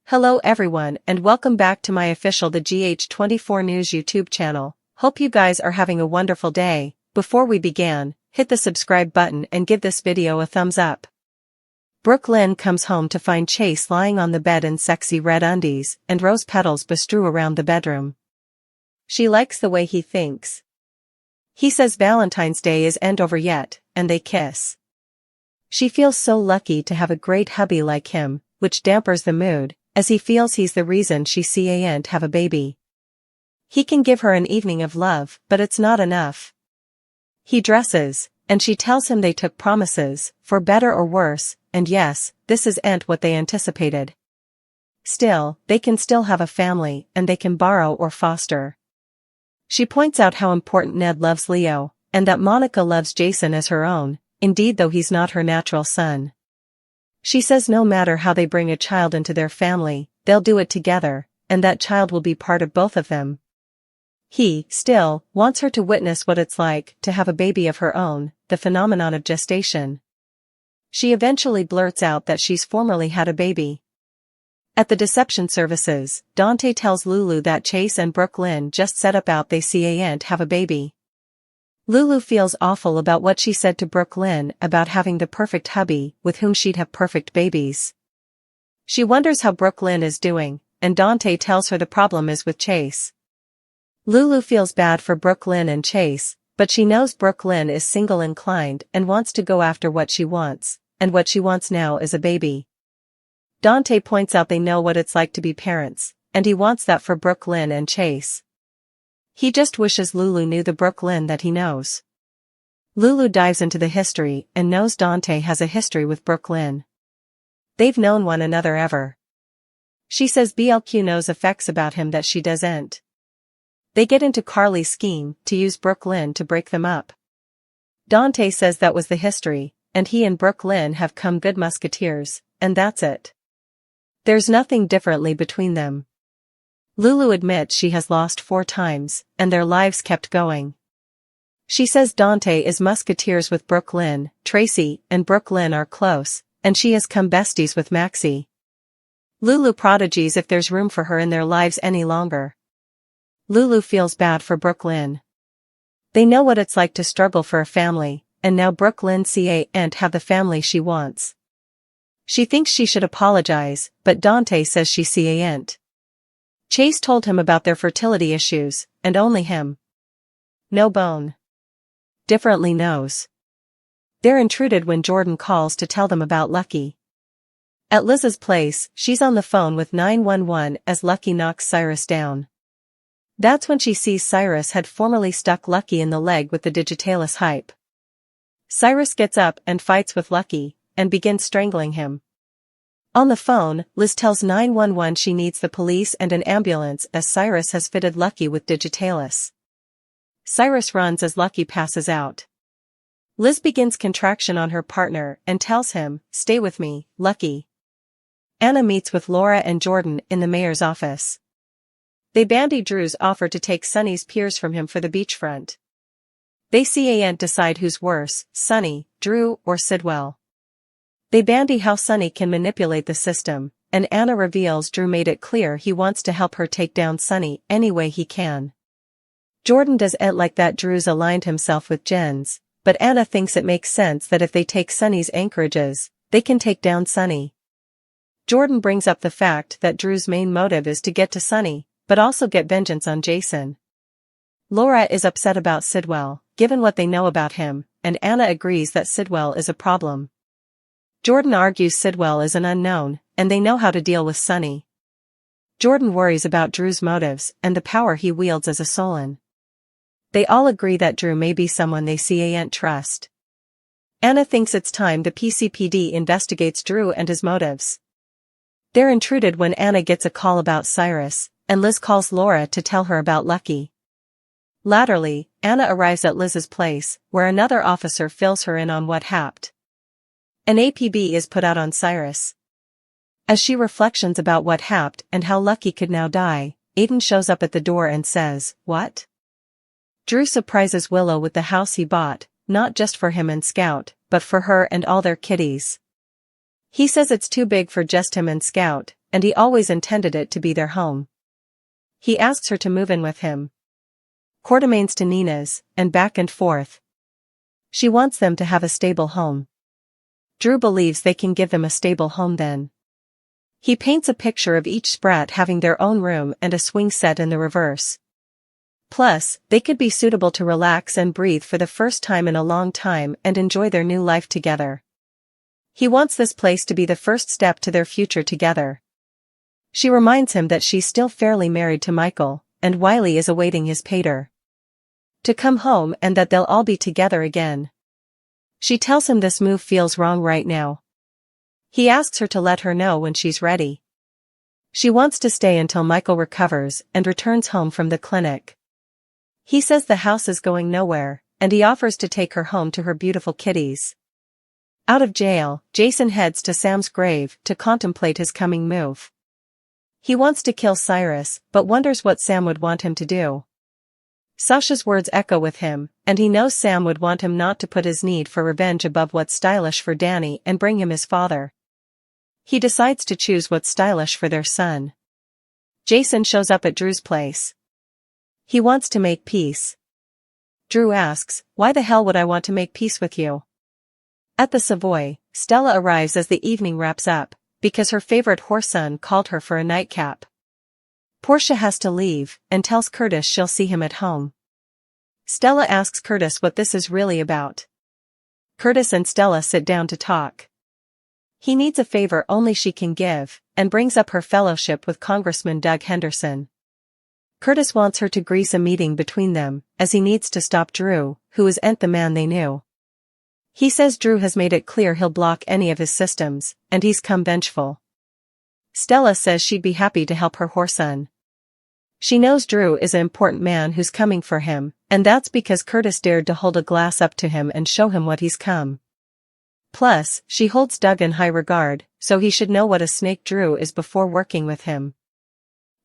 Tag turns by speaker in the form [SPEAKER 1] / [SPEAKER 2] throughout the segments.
[SPEAKER 1] Hello everyone and welcome back to my official The GH24 News YouTube channel. Hope you guys are having a wonderful day. Before we begin, hit the subscribe button and give this video a thumbs up. Brooklyn comes home to find Chase lying on the bed in sexy red undies and rose petals bestrew around the bedroom. She likes the way he thinks. He says Valentine's Day isn't over yet, and they kiss. She feels so lucky to have a great hubby like him, which dampers the mood, as he feels he's the reason she can't have a baby. He can give her an evening of love, but it's not enough. He dresses, and she tells him they took promises, for better or worse, and yes, this isn't what they anticipated. Still, they can still have a family, and they can borrow or foster. She points out how important Ned loves Leo, and that Monica loves Jason as her own, indeed though he's not her natural son. She says no matter how they bring a child into their family, they'll do it together, and that child will be part of both of them. He, still, wants her to witness what it's like to have a baby of her own, the phenomenon of gestation. She eventually blurts out that she's formerly had a baby. At the deception services, Dante tells Lulu that Chase and Brooklyn just set about they can't have a baby. Lulu feels awful about what she said to Brooklyn about having the perfect hubby with whom she'd have perfect babies. She wonders how Brooklyn is doing, and Dante tells her the problem is with Chase. Lulu feels bad for Brooklyn and Chase, but she knows Brooklyn is single-inclined and wants to go after what she wants, and what she wants now is a baby. Dante points out they know what it's like to be parents, and he wants that for Brooklyn and Chase. He just wishes Lulu knew the Brooklyn that he knows. Lulu dives into the history and knows Dante has a history with Brooklyn. They've known one another ever. She says BLQ knows effects about him that she doesn't. They get into Carly's scheme to use Brooklyn to break them up. Dante says that was the history, and he and Brooklyn have come good musketeers, and that's it. There's nothing differently between them. Lulu admits she has lost 4 times, and their lives kept going. She says Dante is musketeers with Brooklyn, Tracy and Brooklyn are close, and she has come besties with Maxie. Lulu prodigies if there's room for her in their lives any longer. Lulu feels bad for Brooklyn. They know what it's like to struggle for a family, and now Brooklyn can't have the family she wants. She thinks she should apologize, but Dante says she can't. Chase told him about their fertility issues, and only him. No bone. Differently knows. They're intruded when Jordan calls to tell them about Lucky. At Liz's place, she's on the phone with 911 as Lucky knocks Cyrus down. That's when she sees Cyrus had formerly stuck Lucky in the leg with the digitalis hype. Cyrus gets up and fights with Lucky, and begins strangling him. On the phone, Liz tells 911 she needs the police and an ambulance as Cyrus has fitted Lucky with digitalis. Cyrus runs as Lucky passes out. Liz begins contraction on her partner and tells him, "Stay with me, Lucky." Anna meets with Laura and Jordan in the mayor's office. They bandy Drew's offer to take Sunny's peers from him for the beachfront. They can't decide who's worse, Sunny, Drew, or Sidwell. They bandy how Sunny can manipulate the system, and Anna reveals Drew made it clear he wants to help her take down Sunny any way he can. Jordan doesn't like that Drew's aligned himself with Jen's, but Anna thinks it makes sense that if they take Sunny's anchorages, they can take down Sunny. Jordan brings up the fact that Drew's main motive is to get to Sunny, but also get vengeance on Jason. Laura is upset about Sidwell, given what they know about him, and Anna agrees that Sidwell is a problem. Jordan argues Sidwell is an unknown, and they know how to deal with Sunny. Jordan worries about Drew's motives and the power he wields as a Solon. They all agree that Drew may be someone they can't trust. Anna thinks it's time the PCPD investigates Drew and his motives. They're intruded when Anna gets a call about Cyrus, and Liz calls Laura to tell her about Lucky. Latterly, Anna arrives at Liz's place, where another officer fills her in on what happened. An APB is put out on Cyrus. As she reflections about what happened and how Lucky could now die, Aiden shows up at the door and says, "What?" Drew surprises Willow with the house he bought, not just for him and Scout, but for her and all their kitties. He says it's too big for just him and Scout, and he always intended it to be their home. He asks her to move in with him. Quartermains to Nina's, and back and forth. She wants them to have a stable home. Drew believes they can give them a stable home then. He paints a picture of each sprat having their own room and a swing set in the reverse. Plus, they could be suitable to relax and breathe for the first time in a long time and enjoy their new life together. He wants this place to be the first step to their future together. She reminds him that she's still fairly married to Michael, and Wiley is awaiting his pater to come home and that they'll all be together again. She tells him this move feels wrong right now. He asks her to let her know when she's ready. She wants to stay until Michael recovers and returns home from the clinic. He says the house is going nowhere, and he offers to take her home to her beautiful kitties. Out of jail, Jason heads to Sam's grave to contemplate his coming move. He wants to kill Cyrus, but wonders what Sam would want him to do. Sasha's words echo with him, and he knows Sam would want him not to put his need for revenge above what's stylish for Danny and bring him his father. He decides to choose what's stylish for their son. Jason shows up at Drew's place. He wants to make peace. Drew asks, "Why the hell would I want to make peace with you?" At the Savoy, Stella arrives as the evening wraps up, because her favorite whoreson called her for a nightcap. Portia has to leave, and tells Curtis she'll see him at home. Stella asks Curtis what this is really about. Curtis and Stella sit down to talk. He needs a favor only she can give, and brings up her fellowship with Congressman Doug Henderson. Curtis wants her to grease a meeting between them, as he needs to stop Drew, who isn't the man they knew. He says Drew has made it clear he'll block any of his systems, and he's come vengeful. Stella says she'd be happy to help her whoreson. She knows Drew is an important man who's coming for him, and that's because Curtis dared to hold a glass up to him and show him what he's come. Plus, she holds Doug in high regard, so he should know what a snake Drew is before working with him.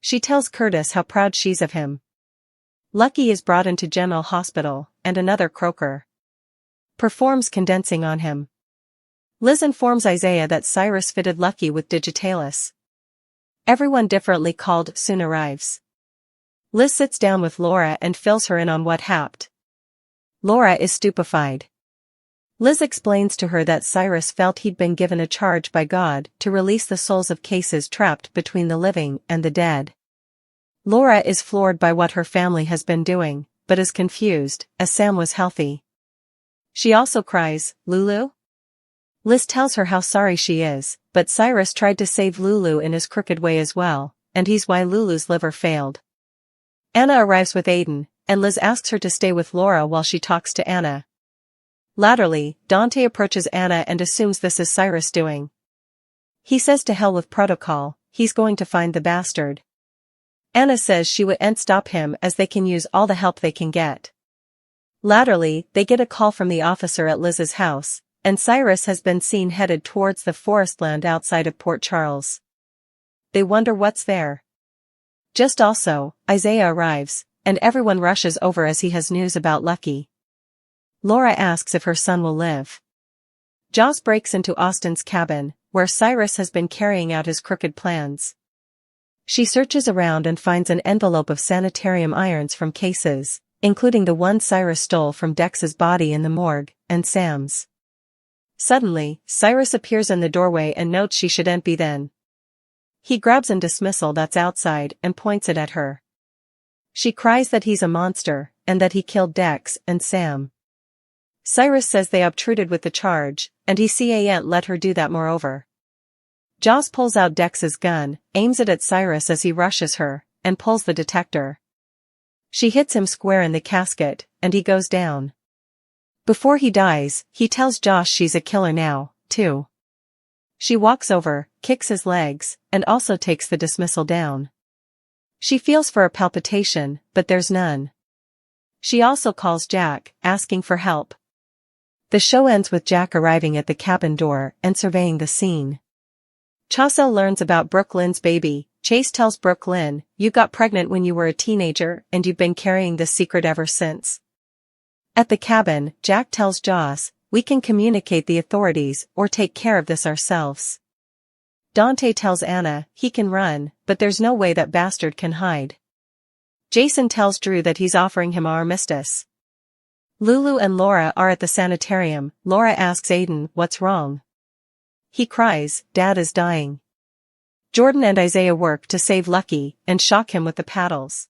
[SPEAKER 1] She tells Curtis how proud she's of him. Lucky is brought into General Hospital, and another croaker performs condensing on him. Liz informs Isaiah that Cyrus fitted Lucky with digitalis. Everyone differently called soon arrives. Liz sits down with Laura and fills her in on what happened. Laura is stupefied. Liz explains to her that Cyrus felt he'd been given a charge by God to release the souls of cases trapped between the living and the dead. Laura is floored by what her family has been doing, but is confused, as Sam was healthy. She also cries, "Lulu?" Liz tells her how sorry she is, but Cyrus tried to save Lulu in his crooked way as well, and he's why Lulu's liver failed. Anna arrives with Aiden, and Liz asks her to stay with Laura while she talks to Anna. Latterly, Dante approaches Anna and assumes this is Cyrus doing. He says to hell with protocol, he's going to find the bastard. Anna says she wouldn't stop him as they can use all the help they can get. Latterly, they get a call from the officer at Liz's house, and Cyrus has been seen headed towards the forest land outside of Port Charles. They wonder what's there. Just also, Isaiah arrives, and everyone rushes over as he has news about Lucky. Laura asks if her son will live. Joss breaks into Austin's cabin, where Cyrus has been carrying out his crooked plans. She searches around and finds an envelope of sanitarium irons from cases, including the one Cyrus stole from Dex's body in the morgue, and Sam's. Suddenly, Cyrus appears in the doorway and notes she shouldn't be then. He grabs an dismissal that's outside and points it at her. She cries that he's a monster, and that he killed Dex and Sam. Cyrus says they obtruded with the charge, and he can't let her do that moreover. Joss pulls out Dex's gun, aims it at Cyrus as he rushes her, and pulls the detector. She hits him square in the casket, and he goes down. Before he dies, he tells Josh she's a killer now, too. She walks over, kicks his legs, and also takes the dismissal down. She feels for a palpitation, but there's none. She also calls Jack, asking for help. The show ends with Jack arriving at the cabin door and surveying the scene. Chaucel learns about Brooklyn's baby. Chase tells Brooklyn, "You got pregnant when you were a teenager and you've been carrying this secret ever since." At the cabin, Jack tells Joss, we can communicate the authorities or take care of this ourselves. Dante tells Anna he can run, but there's no way that bastard can hide. Jason tells Drew that he's offering him armistice. Lulu and Laura are at the sanitarium. Laura asks Aiden what's wrong. He cries, "Dad is dying." Jordan and Isaiah work to save Lucky and shock him with the paddles.